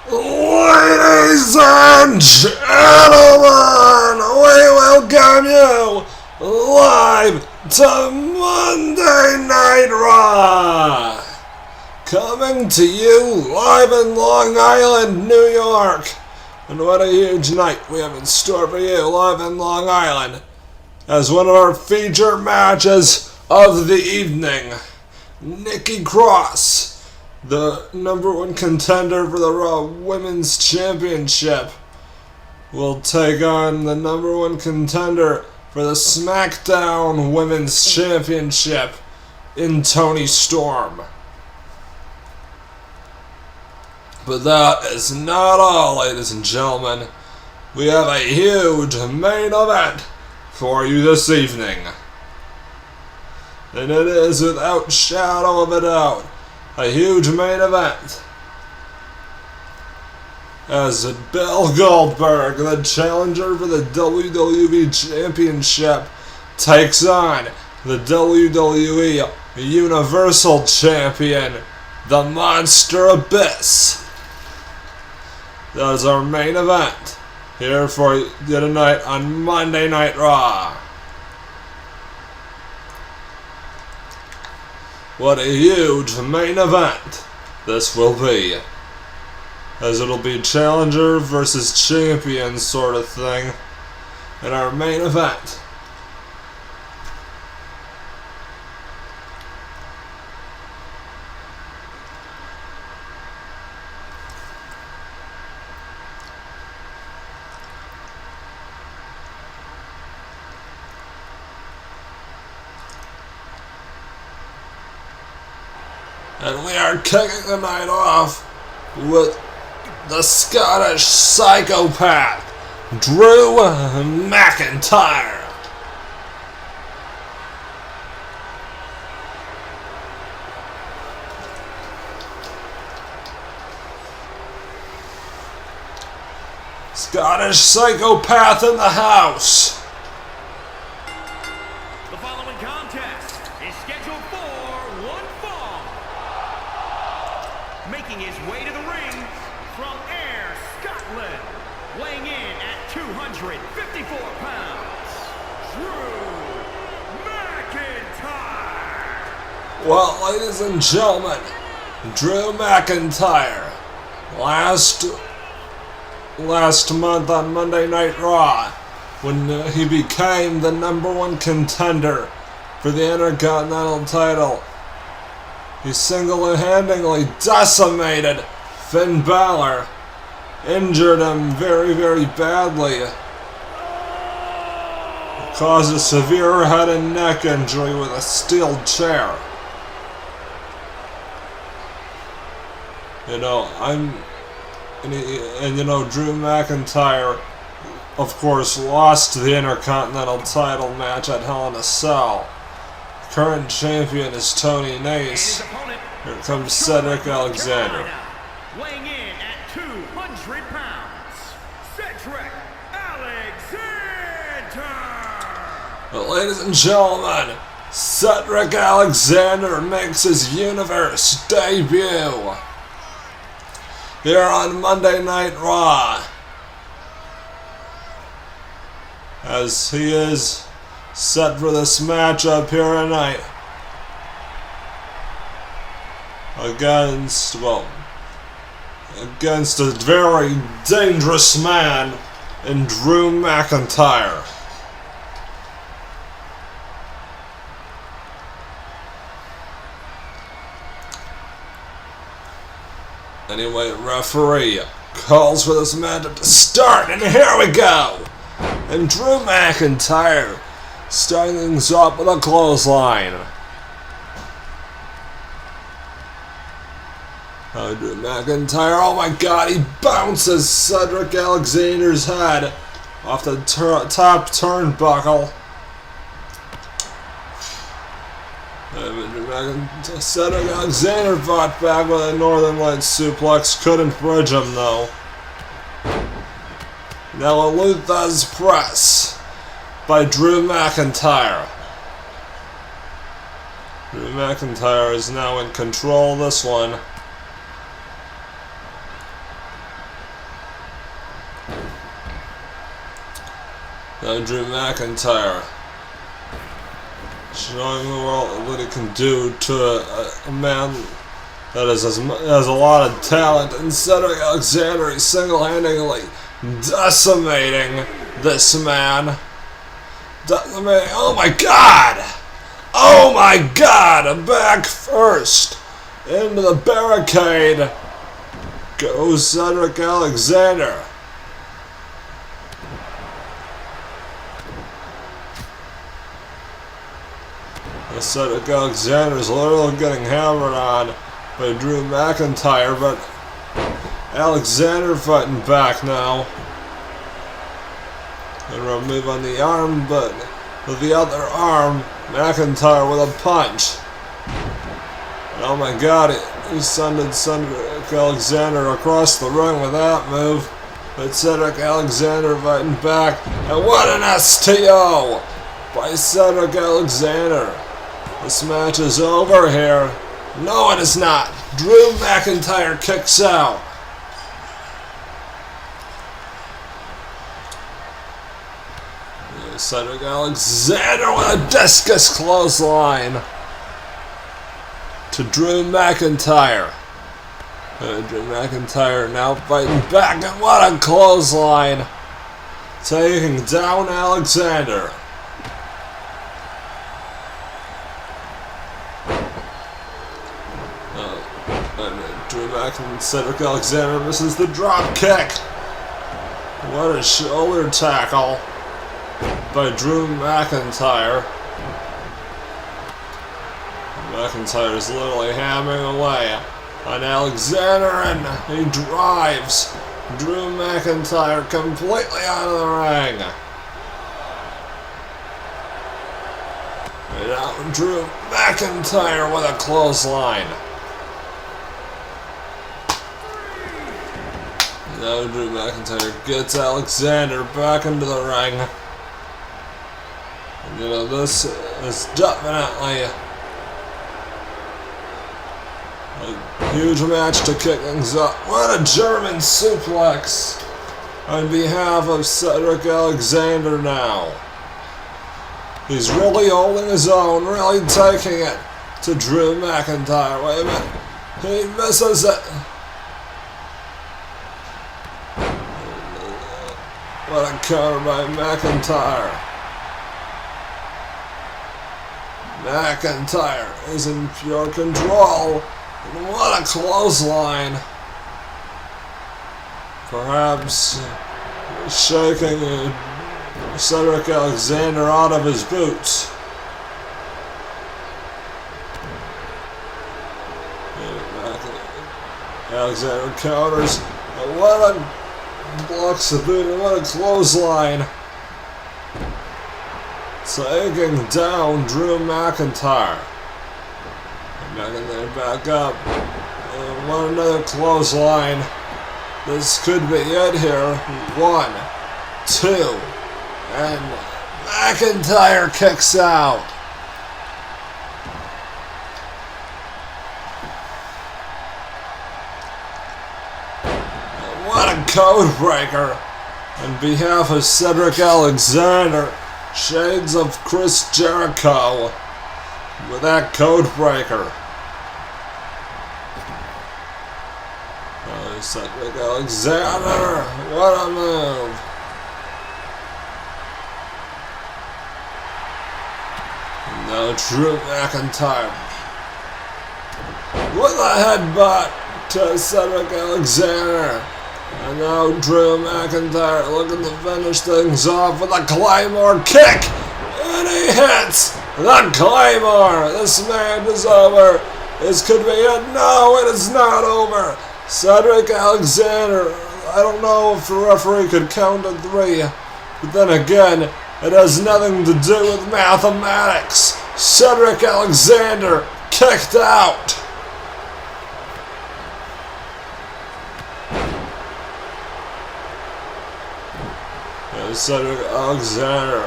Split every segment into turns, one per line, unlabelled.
Ladies and gentlemen, we welcome you live to Monday Night Raw. Coming to you live in Long Island, New York. And what a huge night we have in store for you live in Long Island. As one of our feature matches of the evening, Nikki Cross, the #1 contender for the Raw Women's Championship, will take on the #1 contender for the SmackDown Women's Championship in Toni Storm. But that is not all, ladies and gentlemen. We have a huge main event for you this evening. And it is, without shadow of a doubt, a huge main event, as Bill Goldberg, the challenger for the WWE Championship, takes on the WWE Universal Champion, the Monster Abyss. That is our main event here for you tonight on Monday Night Raw. What a huge main event this will be, as it'll be challenger versus champion sort of thing in our main event. And we are kicking the night off with the Scottish psychopath, Drew McIntyre. Scottish psychopath in the house.
The following contest is scheduled for one fall. Making his way to the ring from Ayr, Scotland, weighing in at 254 pounds, Drew McIntyre.
Well, ladies and gentlemen, Drew McIntyre, last month on Monday Night Raw, when he became the #1 contender for the Intercontinental title, he single-handedly decimated Finn Balor, injured him very, very badly, caused a severe head and neck injury with a steel chair. Drew McIntyre, of course, lost the Intercontinental title match at Hell in a Cell. Current champion is Tony Nese. Here comes Cedric Alexander.
Weighing in at 200 pounds, Cedric Alexander.
But ladies and gentlemen, Cedric Alexander makes his Universe debut here on Monday Night Raw, as he is set for this matchup here tonight against a very dangerous man in Drew McIntyre. Anyway, referee calls for this matchup to start, and here we go! And Drew McIntyre starting things up with a clothesline. Drew McIntyre, oh my god, he bounces Cedric Alexander's head off the top turnbuckle. Cedric Alexander fought back with a Northern Lights suplex, couldn't bridge him though. Now a Luther's press by Drew McIntyre. Drew McIntyre is now in control of this one. Now Drew McIntyre showing the world what he can do to a man that has a lot of talent. And Cedric Alexander, he's single-handedly decimating this man. Oh my god! Oh my god! Back first into the barricade goes Cedric Alexander. Cedric Alexander is literally getting hammered on by Drew McIntyre, but Alexander fighting back now. And a move on the arm, but with the other arm, McIntyre with a punch. And oh my god, he sended Cedric Alexander across the ring with that move. But Cedric Alexander fighting back, and what an STO by Cedric Alexander. This match is over here. No, it is not. Drew McIntyre kicks out. Cedric Alexander with a discus clothesline to Drew McIntyre. Drew McIntyre now fighting back, and what a clothesline, taking down Alexander. Drew McIntyre, Cedric Alexander misses the drop kick. What a shoulder tackle by Drew McIntyre. McIntyre is literally hammering away on Alexander, and he drives Drew McIntyre completely out of the ring. And now Drew McIntyre with a clothesline. Now Drew McIntyre gets Alexander back into the ring. And, you know, this is definitely a huge match to kick things up. What a German suplex on behalf of Cedric Alexander now. He's really holding his own, really taking it to Drew McIntyre. Wait a minute. He misses it. What a counter by McIntyre. McIntyre is in pure control. And what a clothesline. Perhaps shaking Cedric Alexander out of his boots. Alexander counters. And what a blocks the boot, and what a clothesline. Taking down Drew McIntyre. McIntyre back up. And what another clothesline. This could be it here. 1, 2, and McIntyre kicks out. What a code breaker on behalf of Cedric Alexander. Shades of Chris Jericho with that code breaker. Oh, Cedric Alexander, what a move. And now Drew McIntyre with a headbutt to Cedric Alexander. And now Drew McIntyre looking to finish things off with a Claymore kick. And he hits the Claymore. This match is over. This could be it. No, it is not over. Cedric Alexander, I don't know if the referee could count to 3. But then again, it has nothing to do with mathematics. Cedric Alexander kicked out. Cedric Alexander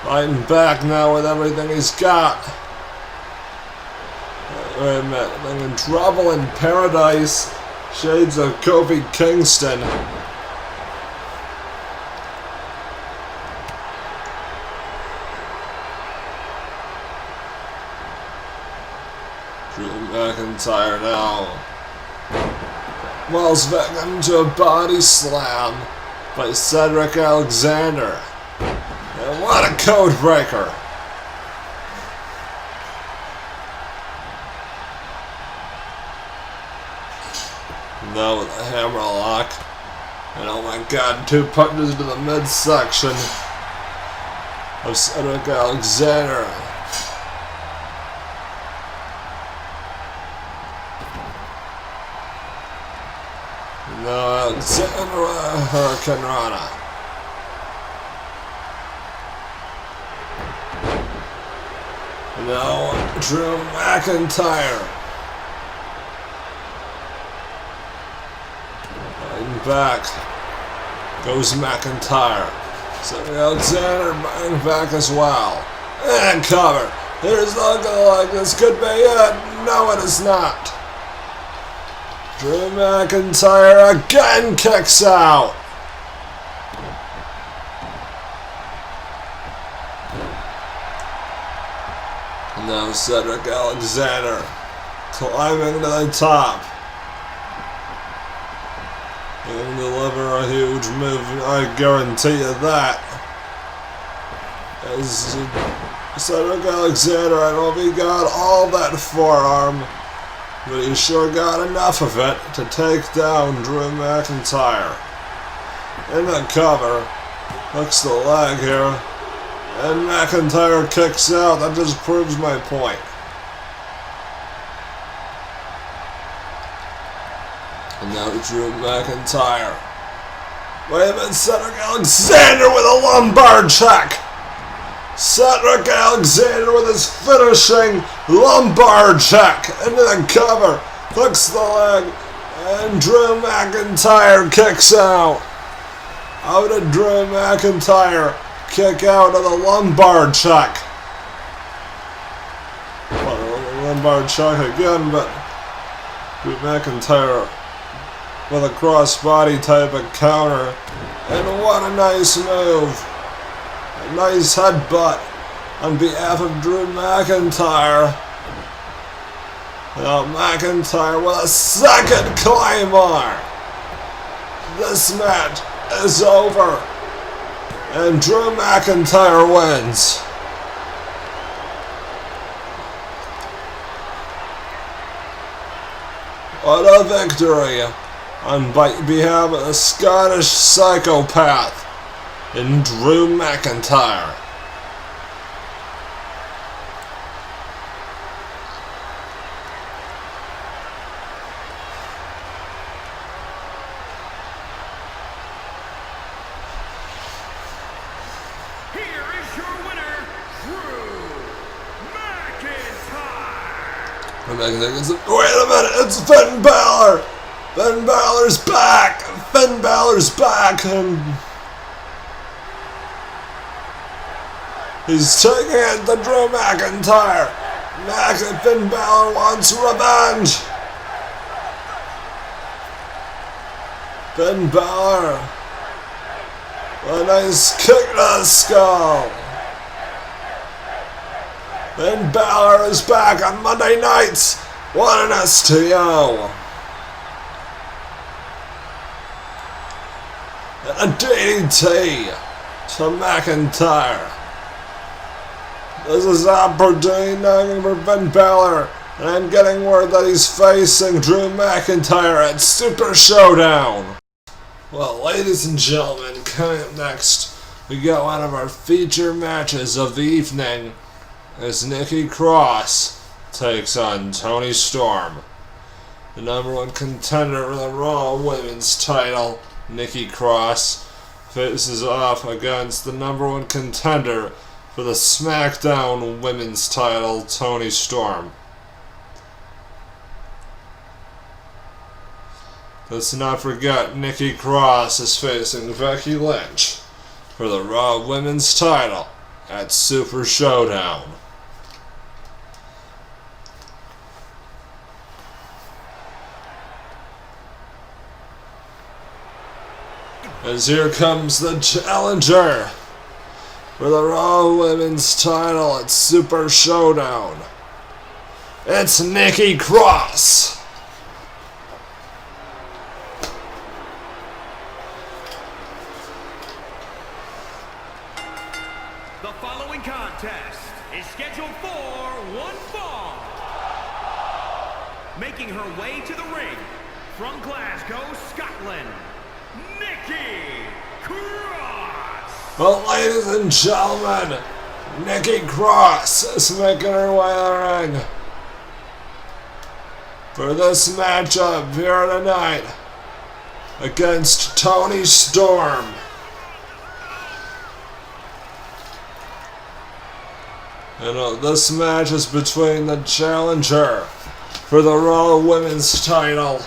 fighting back now with everything he's got. Wait a minute, I'm in trouble in paradise. Shades of Kofi Kingston. Drew McIntyre now falls back into a body slam by Cedric Alexander. And what a code breaker! Now with a hammerlock. And oh my god, 2 punches to the midsection of Cedric Alexander. Now Alexander Hurricane Rana. Now Drew McIntyre. Back goes McIntyre. Cedric Alexander back as well. And cover. Here's looking like this could be it. No, it is not. Drew McIntyre again kicks out. And now Cedric Alexander climbing to the top. He'll deliver a huge move, I guarantee you that. As Cedric Alexander, I don't know if he got all that forearm, but he sure got enough of it to take down Drew McIntyre. In the cover, hooks the leg here, and McIntyre kicks out. That just proves my point. And now Drew McIntyre. Wait a minute, Cedric Alexander with a lumbar check. Cedric Alexander with his finishing lumbar check into the cover. Hooks the leg. And Drew McIntyre kicks out. How did Drew McIntyre kick out of the lumbar check? Well, lumbar check again, but Drew McIntyre with a crossbody type of counter. And what a nice move. A nice headbutt on behalf of Drew McIntyre. Now McIntyre with a second claymore. This match is over. And Drew McIntyre wins. What a victory on behalf of the Scottish psychopath in Drew McIntyre.
Here is your winner, Drew McIntyre.
Wait a minute, it's Finn Balor! Finn Balor's back! Finn Balor's back! And he's taking it to Drew McIntyre! Finn Balor wants revenge! Finn Balor! A nice kick to the skull! Finn Balor is back on Monday nights! What an STO! And a DDT to McIntyre. This is opportunity knocking for Finn Balor, and I'm getting word that he's facing Drew McIntyre at Super Showdown. Well, ladies and gentlemen, coming up next, we got one of our feature matches of the evening as Nikki Cross takes on Toni Storm. The #1 contender for the Raw Women's title, Nikki Cross, faces off against the #1 contender for the SmackDown Women's title, Toni Storm. Let's not forget, Nikki Cross is facing Becky Lynch for the Raw Women's title at Super Showdown. As here comes the challenger for the Raw Women's title at Super Showdown. it's Nikki Cross.
The following contest is scheduled for one fall. Making her way to the ring from Glasgow, Scotland, Nikki Cross.
Well, ladies and gentlemen, Nikki Cross is making her way to the ring for this matchup here tonight against Toni Storm. And this match is between the challenger for the Raw Women's title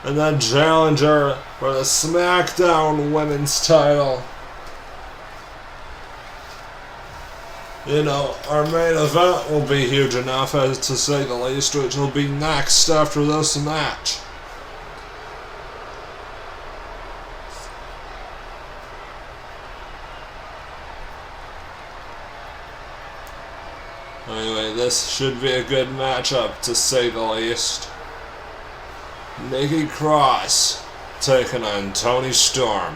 and the challenger for the SmackDown Women's title. You know, our main event will be huge enough, as to say the least, which will be next after this match. Anyway, this should be a good matchup, to say the least. Nikki Cross taking on Toni Storm.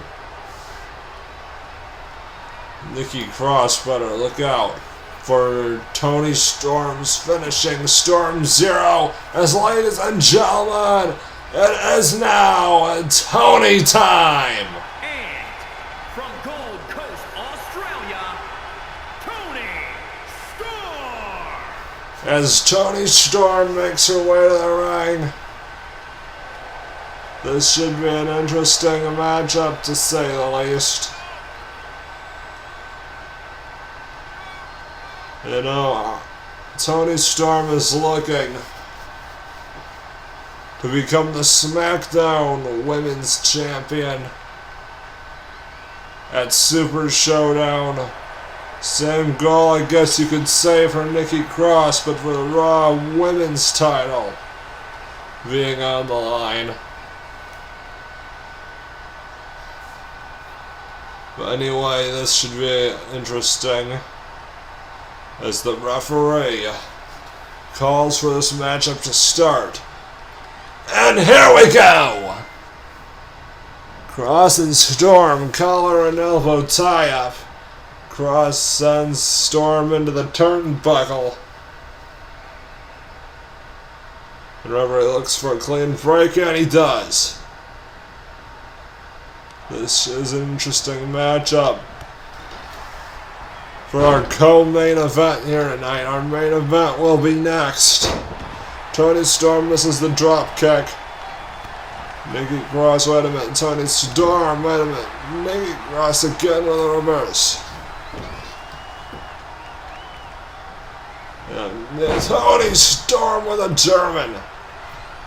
Nikki Cross better look out for Toni Storm's finishing Storm Zero, as ladies and gentlemen, it is now Toni time!
And from Gold Coast, Australia, Toni Storm.
As Toni Storm makes her way to the ring, this should be an interesting matchup, to say the least. You know, Toni Storm is looking to become the SmackDown Women's Champion at Super Showdown. Same goal, I guess you could say, for Nikki Cross, but for the Raw Women's title being on the line. But anyway, this should be interesting, as the referee calls for this matchup to start. And here we go! Cross and Storm, collar and elbow tie-up. Cross sends Storm into the turnbuckle. The referee looks for a clean break, and he does. This is an interesting matchup for our co-main event here tonight. Our main event will be next. Toni Storm misses the drop kick. Nikki Cross, wait a minute. Toni Storm, wait a minute. Nikki Cross again with a reverse. And Toni Storm with a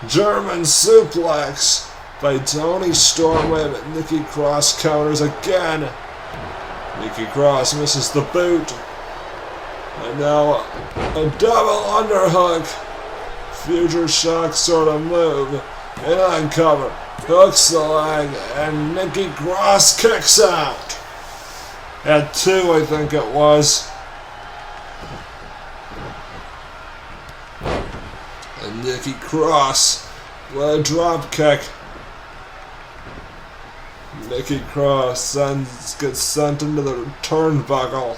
German suplex by Toni Storm. Wait a minute. Nikki Cross counters again. Nikki Cross misses the boot. And now a double underhook. Future shock sort of move. And on cover. Hooks the leg. And Nikki Cross kicks out. At 2, I think it was. And Nikki Cross with a drop kick. Nikki Cross gets sent into the turnbuckle.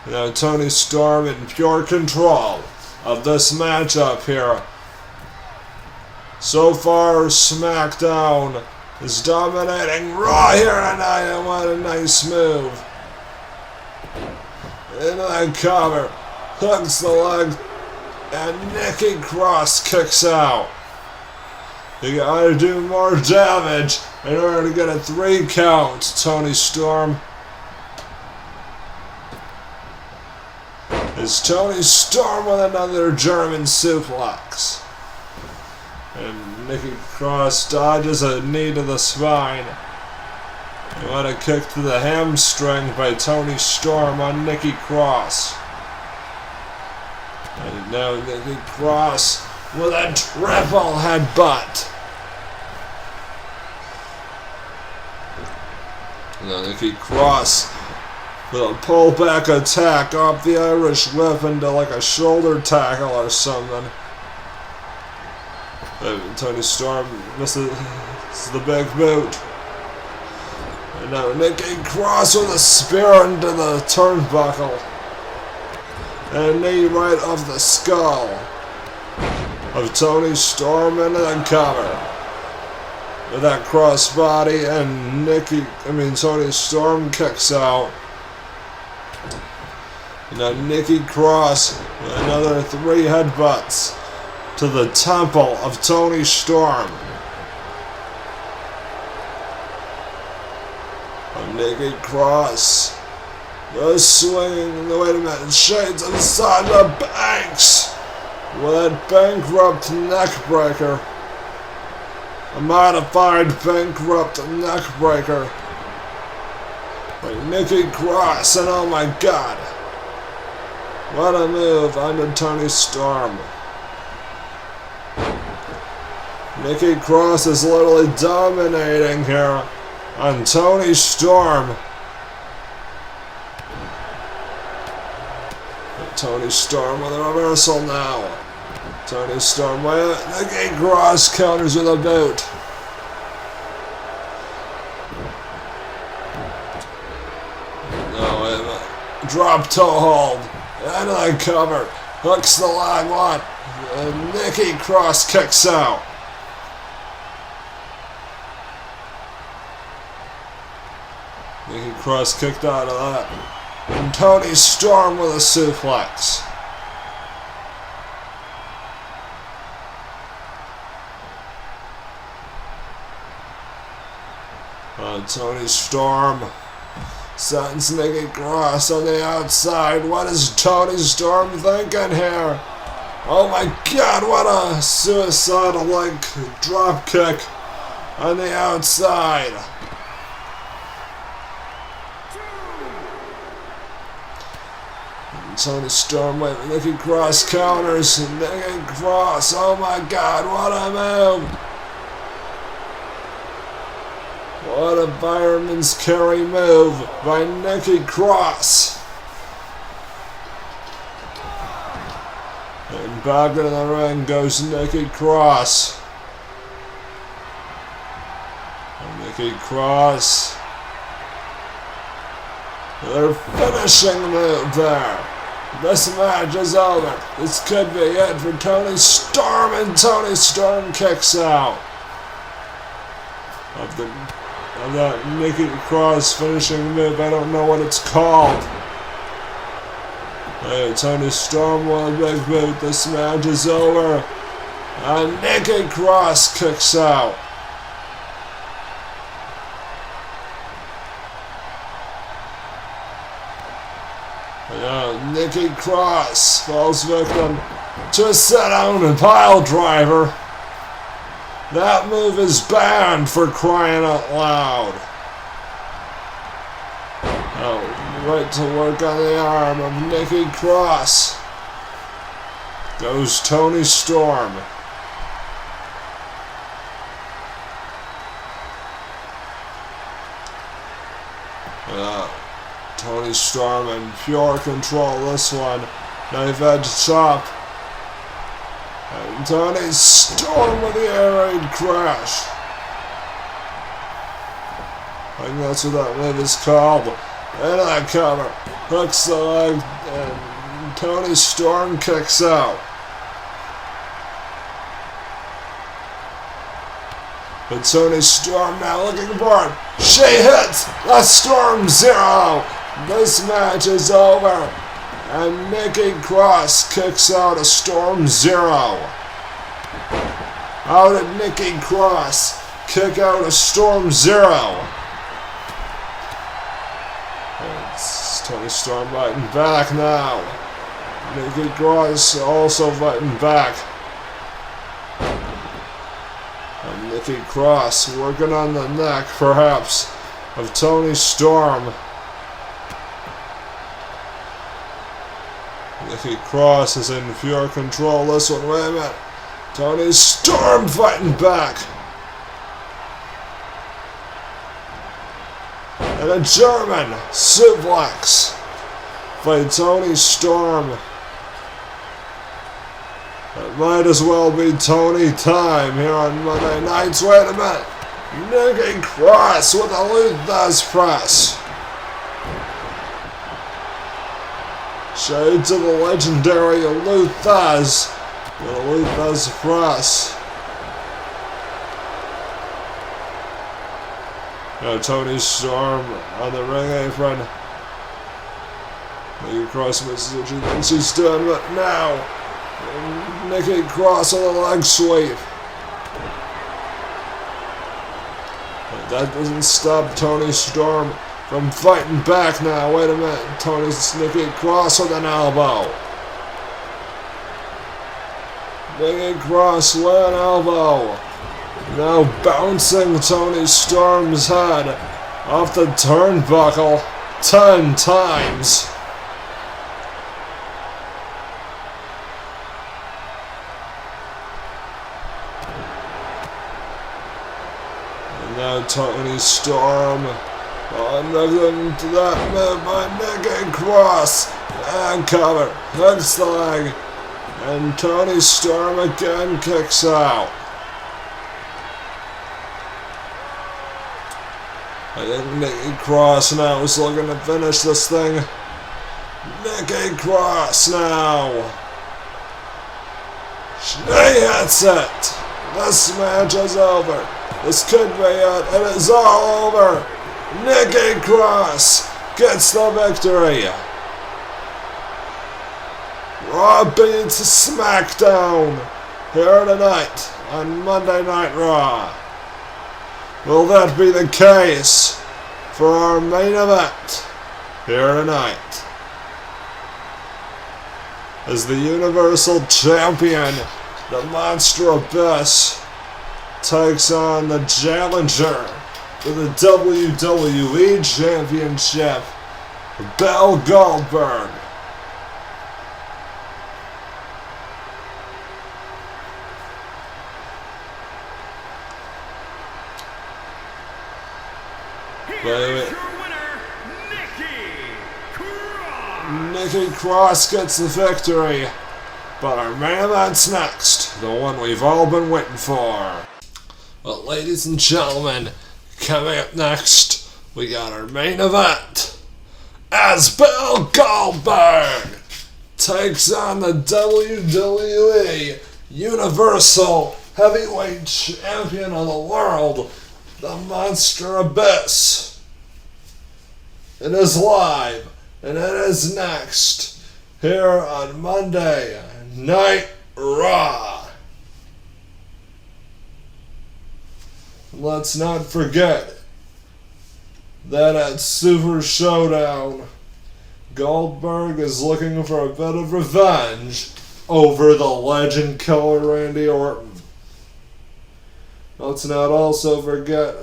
Now Toni Storm in pure control of this matchup here. So far, SmackDown is dominating Raw here tonight, and what a nice move. Into that cover, hooks the leg, and Nikki Cross kicks out. You gotta do more damage in order to get a 3 count, Toni Storm. It's Toni Storm with another German suplex. And Nikki Cross dodges a knee to the spine. And what a kick to the hamstring by Toni Storm on Nikki Cross. And now Nikki Cross with a triple headbutt. Now Nikki Cross with a pullback attack off the Irish whip into like a shoulder tackle or something. Toni Storm misses the big boot. And now Nikki Cross with a spear into the turnbuckle. And a knee right off the skull of Toni Storm into the cover. With that crossbody, and Toni Storm kicks out. And now Nikki Cross with another 3 headbutts to the temple of Toni Storm. And Nikki Cross was swinging, wait a minute, shades of Sasha Banks with that bankrupt neck breaker. A modified bankrupt neck breaker by Nikki Cross, and oh my god, what a move under Toni Storm. Nikki Cross is literally dominating here on Toni Storm. Toni Storm with a reversal now. Toni Storm, Nikki Cross counters with a boot. No, drop toe hold. And I cover. Hooks the leg one. And Nikki Cross kicks out. Nikki Cross kicked out of that. And Toni Storm with a suplex. Toni Storm sends Nikki Cross on the outside. What is Toni Storm thinking here? Oh my god, what a suicidal like drop kick on the outside. And Toni Storm with Nikki Cross counters. Nikki Cross, oh my god, what a move. What a fireman's carry move by Nikki Cross. And back into the ring goes Nikki Cross. And Nikki Cross. Their finishing move there. This match is over. This could be it for Toni Storm, and Toni Storm kicks out of that Nikki Cross finishing move. I don't know what it's called. Toni Storm with a big boot. This match is over. And Nikki Cross kicks out. Nikki Cross falls victim to a sit-down pile driver. That move is banned, for crying out loud. Oh, right to work on the arm of Nikki Cross goes Toni Storm. Toni Storm in pure control this one. Knife edge chop. And Toni Storm with the air raid crash. I think that's what that move is called. And that cover. Hooks the leg, and Toni Storm kicks out. But Toni Storm now looking for it. She hits the Storm Zero. This match is over. And Nikki Cross kicks out a Storm Zero. How did Nikki Cross kick out a Storm Zero? It's Toni Storm fighting back now. Nikki Cross also fighting back. And Nikki Cross working on the neck, perhaps, of Toni Storm. Nikki Cross is in pure control. This one, wait a minute. Toni Storm fighting back. and a German suplex by Toni Storm. It might as well be Toni time here on Monday nights. Wait a minute. Nikki Cross with a Luther's press. Shades of the legendary Luther's with a Luther's press. Now Toni Storm on the ring apron. Nikki Cross misses what she thinks she's doing, but now Nikki Cross on the leg sweep. But that doesn't stop Toni Storm from fighting back now. Wait a minute. Nikki Cross with an elbow. Nikki Cross with an elbow. Now bouncing Toni Storm's head off the turnbuckle 10 times. And now Toni Storm to that move by Nikki Cross. And cover. Hooks the leg. And Toni Storm again kicks out. I think Nikki Cross now is looking to finish this thing. Nikki Cross now. She hits it. This match is over. This could be it. It is all over. Nikki Cross gets the victory. Raw beats SmackDown here tonight on Monday Night Raw. Will that be the case for our main event here tonight? As the Universal Champion, the Monster Abyss, takes on the challenger for the WWE Championship, Goldberg.
Here's your winner, Nikki Cross.
Nikki Cross gets the victory, but our main event's next, the one we've all been waiting for. Well, ladies and gentlemen, coming up next, we got our main event as Goldberg takes on the WWE Universal Heavyweight Champion of the world, the Monster Abyss. It is live, and it is next, here on Monday Night Raw. Let's not forget that at Super Showdown, Goldberg is looking for a bit of revenge over the legend killer Randy Orton. Let's not also forget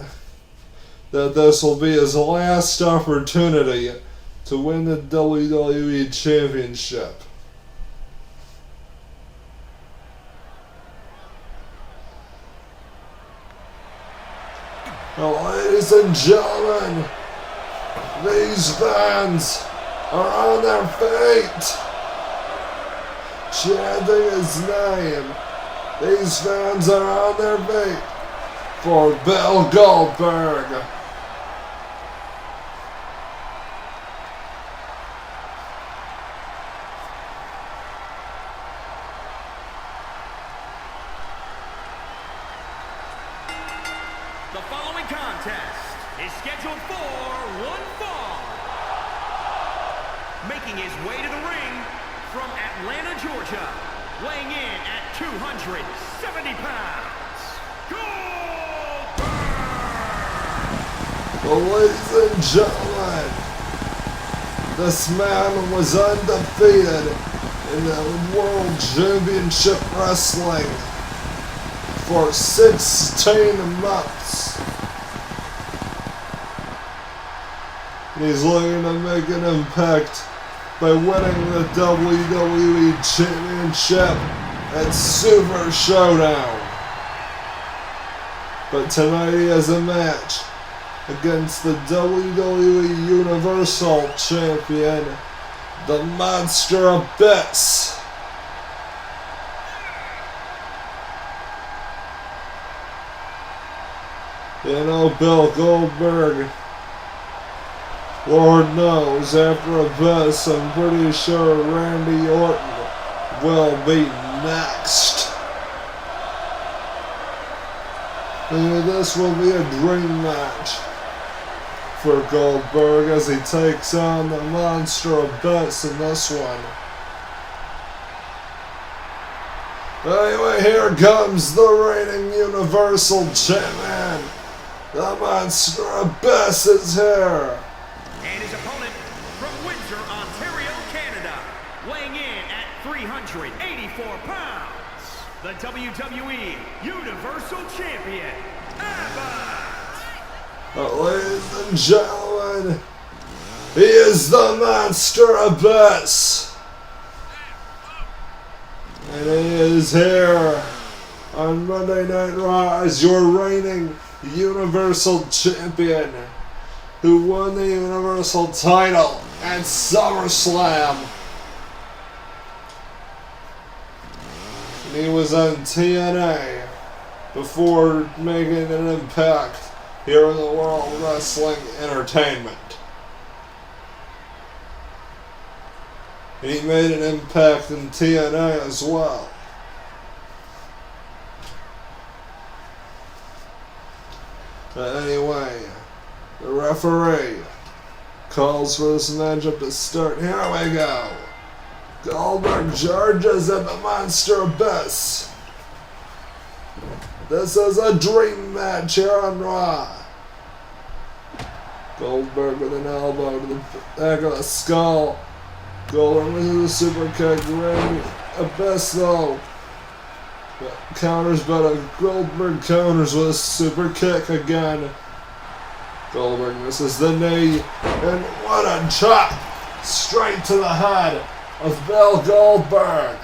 that this will be his last opportunity to win the WWE Championship. Now, ladies and gentlemen, these fans are on their feet, chanting his name. These fans are on their feet for Goldberg.
The following contest is scheduled for one fall. Making his way to the ring from Atlanta, Georgia, weighing in at 270 pounds, Goldberg!
Well, ladies and gentlemen, this man was undefeated in the World Championship Wrestling for 16 months. He's looking to make an impact by winning the WWE Championship at Super Showdown. But tonight he has a match against the WWE Universal Champion, the Monster Abyss. You know, Bill Goldberg, Lord knows, after Abyss, I'm pretty sure Randy Orton will be next. And this will be a dream match for Goldberg as he takes on the Monster Abyss in this one. Anyway, here comes the reigning Universal Champion. The Monster Abyss is here.
And his opponent from Windsor, Ontario, Canada, weighing in at 384 pounds, the WWE Universal Champion, Abyss.
Ladies and gentlemen, he is the Monster Abyss. And he is here on Monday Night Raw as your reigning Universal Champion, who won the Universal title at SummerSlam. And he was on TNA before making an impact here in the World Wrestling Entertainment. And he made an impact in TNA as well. Anyway, the referee calls for this matchup to start. Here we go. Goldberg charges at the Monster Abyss. This is a dream match here on Raw. Goldberg with an elbow to the back of the skull. Goldberg with a super kick. Abyss though counters, but Goldberg counters with a super kick again. Goldberg misses the knee, and what a chop straight to the head of Bill Goldberg.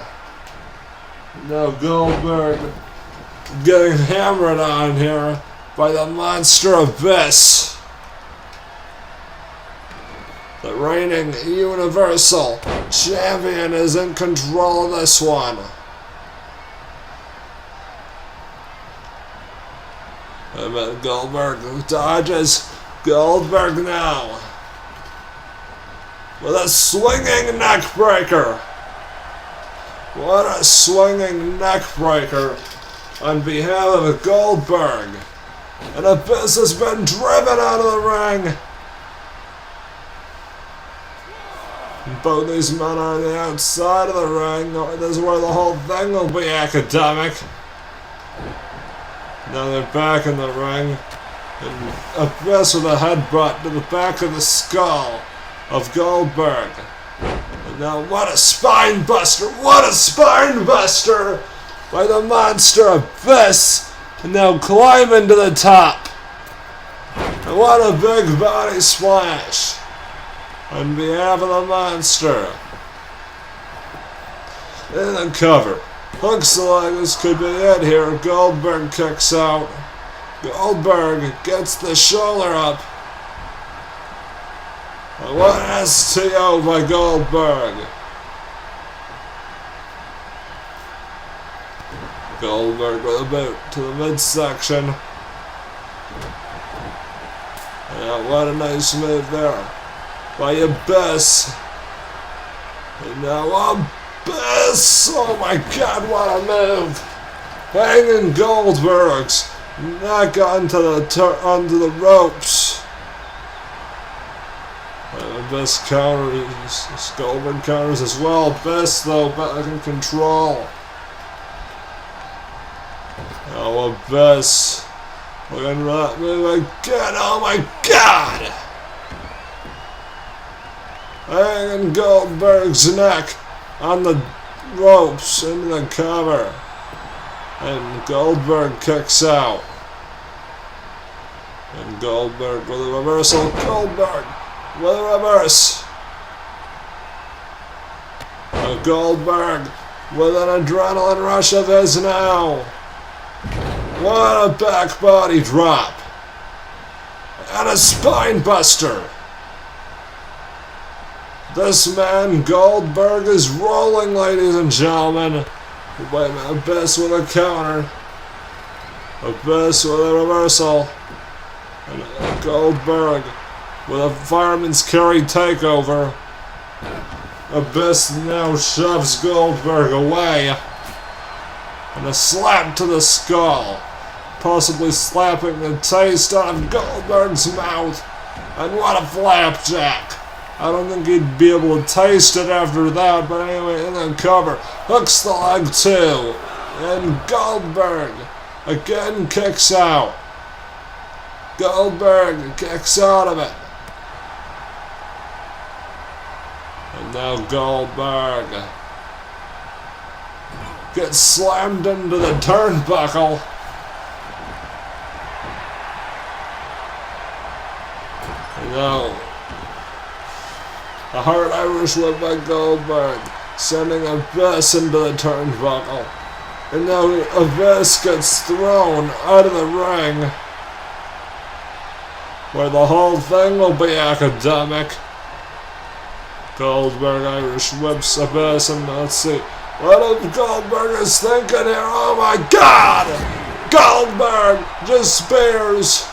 Now Goldberg getting hammered on here by the Monster Abyss. The reigning Universal Champion is in control of this one. And then Goldberg dodges. Goldberg now with a swinging neck breaker. What a swinging neck breaker on behalf of Goldberg. And Abyss has been driven out of the ring. Both these men are on the outside of the ring. This is where the whole thing will be academic. Now they're back in the ring. And Abyss with a headbutt to the back of the skull of Goldberg. And now what a spine buster! What a spine buster by the Monster Abyss! And now climbing to the top. And what a big body splash on behalf of the Monster. And the cover. Looks like this could be it here. Goldberg kicks out. Goldberg gets the shoulder up. What an STO by Goldberg. Goldberg with a boot to the midsection. Yeah, what a nice move there by Abyss. And now Abyss! Oh my god, what a move! Hanging Goldberg's neck onto the ropes. And Abyss counters. Goldberg counters as well. Abyss though back in control. Oh, Abyss. Looking for that move again. Oh my god! Hanging Goldberg's neck on the ropes into the cover. And Goldberg kicks out. And Goldberg with a reversal. Goldberg with a reverse. Goldberg with an adrenaline rush of his now. What a back body drop. and a spine buster. This man, Goldberg, is rolling, ladies and gentlemen. Wait a minute, Abyss with a counter. Abyss with a reversal. And Goldberg with a fireman's carry takeover. Abyss now shoves Goldberg away. And a slap to the skull. Possibly slapping the taste out of Goldberg's mouth. And what a flapjack. I don't think he'd be able to taste it after that, but anyway, in the cover. Hooks the leg too. And Goldberg again kicks out. Goldberg kicks out of it. And now Goldberg gets slammed into the turnbuckle. And now a hard Irish whip by Goldberg, sending Abyss into the turnbuckle. And now Abyss gets thrown out of the ring, where the whole thing will be academic. Goldberg Irish whips Abyss, and let's see what if Goldberg is thinking here. Oh my God! Goldberg just spears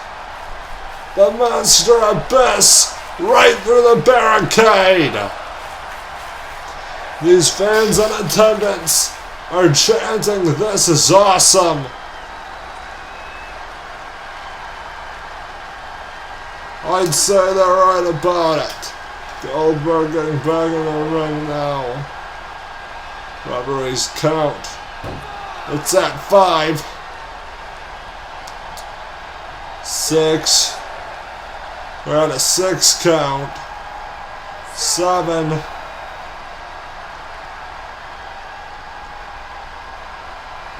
the monster Abyss right through the barricade. These fans in attendance are chanting, "This is awesome." I'd say they're right about it. Goldberg getting back in the ring now. Referee's count. It's at 5. 6. We're at a 6 count. 7.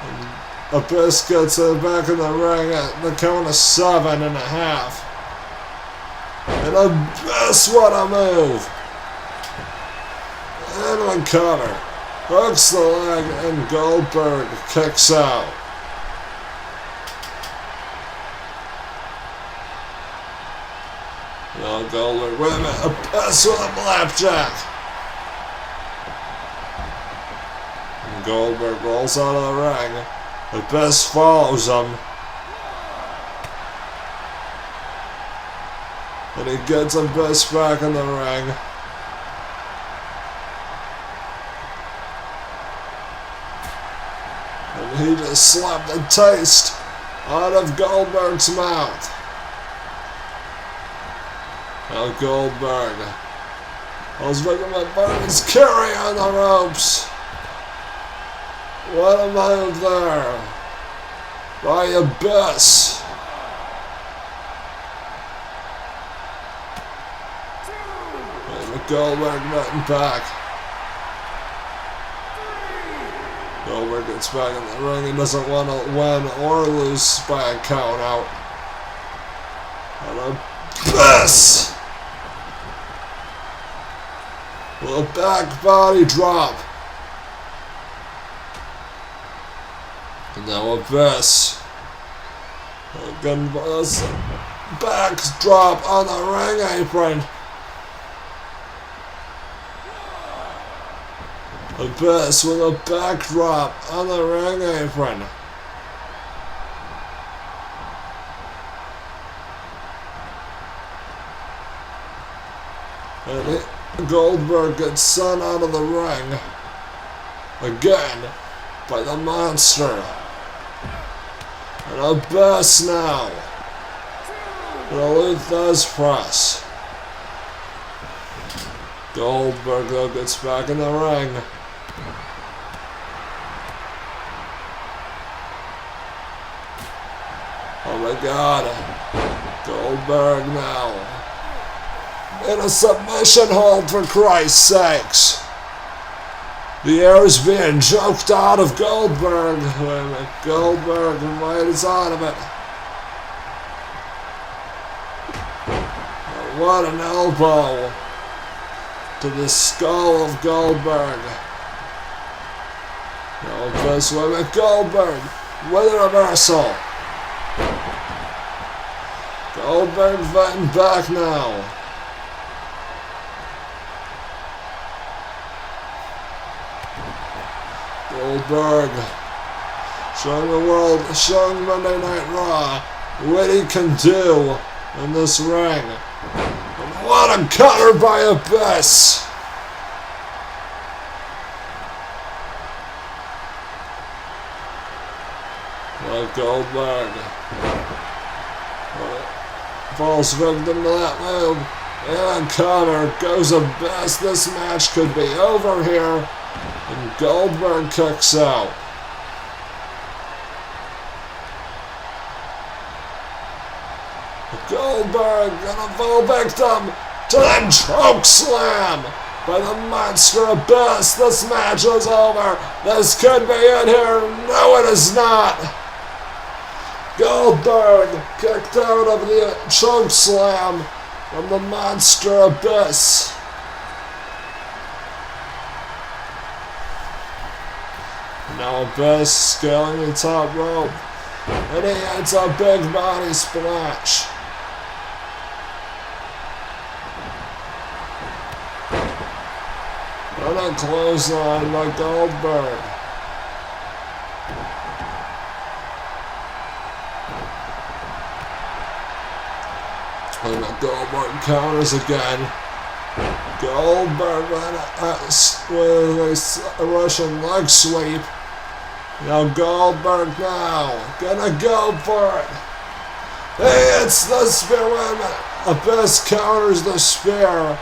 And Abyss gets back in the ring at the count of 7.5. And Abyss, what a move! And the cover. Hooks the leg, and Goldberg kicks out. Now Goldberg, wait a minute, Abyss with a flapjack. And Goldberg rolls out of the ring. Abyss follows him. And he gets Abyss back in the ring. And he just slapped the taste out of Goldberg's mouth. Now Goldberg was making my bones carry on the ropes. What a move there by Abyss. Goldberg getting back. Goldberg gets back in the ring. He doesn't want to win or lose by a count out. And Abyss with a back body drop. And now Abyss again, back drop on the ring apron. Abyss with a backdrop on the ring apron. And Goldberg gets sent out of the ring again by the monster. And Abyss now with a Luther's press. Goldberg though gets back in the ring. Oh my God, Goldberg now in a submission hold, for Christ's sakes. The air is being choked out of Goldberg. Wait a minute, Goldberg is out of it. What an elbow to the skull of Goldberg. Now this way, Goldberg with a reversal. Goldberg fighting back now. Goldberg showing the world, showing Monday Night Raw what he can do in this ring. And what a cutter by Abyss! Well, Goldberg falls victim to that move. And counter goes Abyss. This match could be over here. And Goldberg kicks out. Goldberg gonna fall victim to the choke slam by the monster Abyss. This match is over. This could be it here. No, it is not. Goldberg kicked out of the choke slam from the monster Abyss. Now Abyss scaling the top rope, and he hits a big body splash. And a clothesline by Goldberg. And Goldberg counters again. Goldberg with a Russian leg sweep. Now Goldberg gonna go for it. Hey, it's the spear. Abyss counters the spear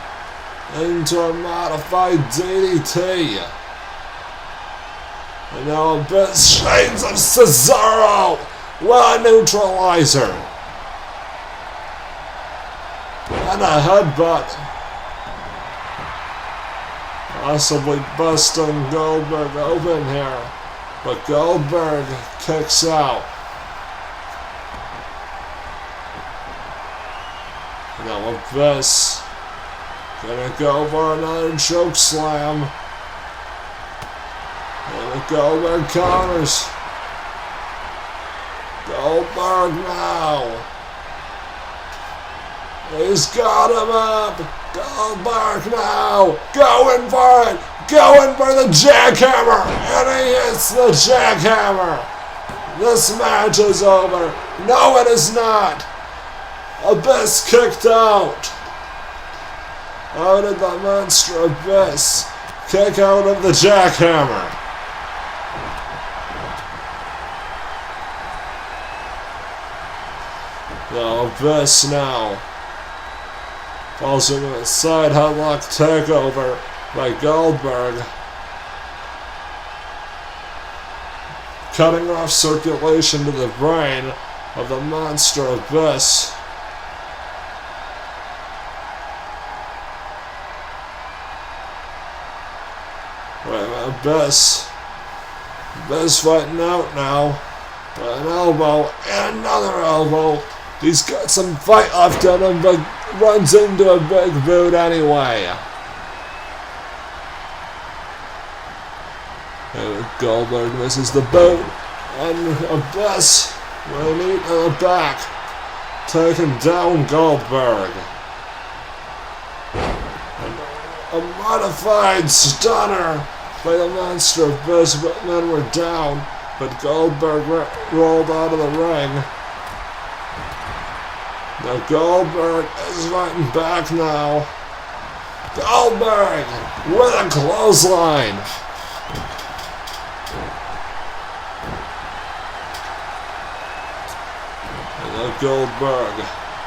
into a modified DDT. And now Abyss shades of Cesaro with a neutralizer. And a headbutt. Possibly busting Goldberg open here. But Goldberg kicks out. Now Abyss gonna go for another choke slam. And Goldberg counters. Goldberg now. He's got him up. Goldberg now. Going for it. Going for the jackhammer. And he hits the jackhammer. This match is over. No, it is not. Abyss kicked out. How did the monster Abyss kick out of the jackhammer? Now Abyss now falls into a side headlock takeover by Goldberg, cutting off circulation to the brain of the monster Abyss. Abyss fighting out now. An elbow and another elbow. He's got some fight left in him, but runs into a big boot anyway. And Goldberg misses the boot, and Abyss with a knee to the back, taking down Goldberg. And a modified stunner by the monster Abyss, but men were down, but Goldberg rolled out of the ring. Now Goldberg is fighting back now. Goldberg with a clothesline. And now Goldberg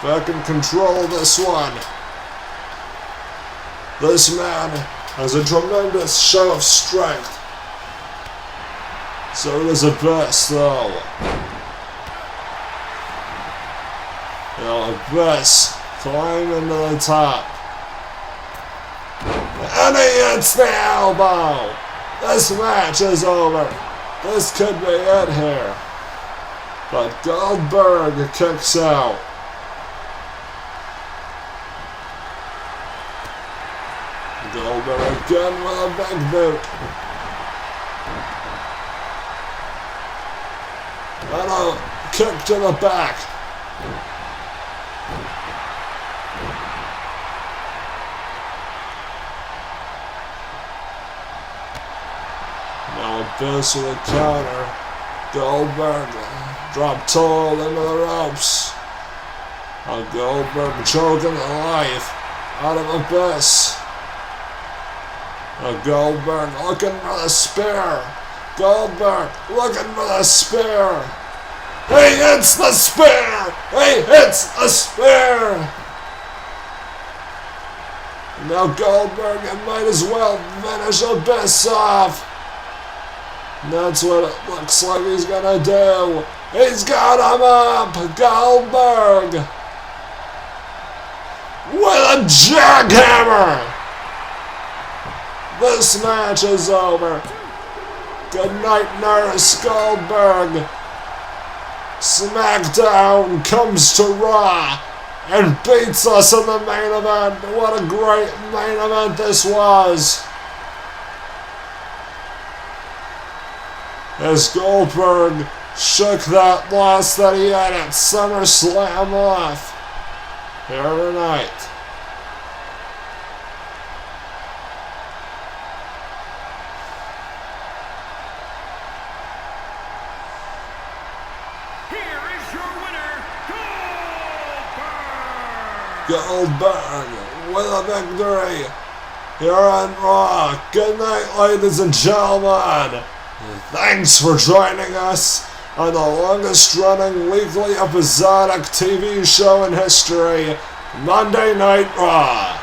back in control of this one. This man has a tremendous show of strength. So does Abyss, though. Now Abyss climbing to the top. And he hits the elbow. This match is over. This could be it here. But Goldberg kicks out. Goldberg again with a big boot. And a kick to the back. Now Abyss with a counter. Goldberg drop toe into the ropes. Now Goldberg choking the life out of Abyss. Now Goldberg looking for the spear. Goldberg looking for the spear. He hits the spear! He hits the spear! Now Goldberg might as well finish Abyss off. And that's what it looks like he's gonna do. He's got him up! Goldberg! With a jackhammer! This match is over. Good night, Nurse Goldberg. SmackDown comes to Raw and beats us in the main event. What a great main event this was. As Goldberg shook that loss that he had at SummerSlam off here tonight.
Here is your winner, Goldberg!
Goldberg with a victory here on Raw. Good night, ladies and gentlemen. Thanks for joining us on the longest running weekly episodic TV show in history, Monday Night Raw.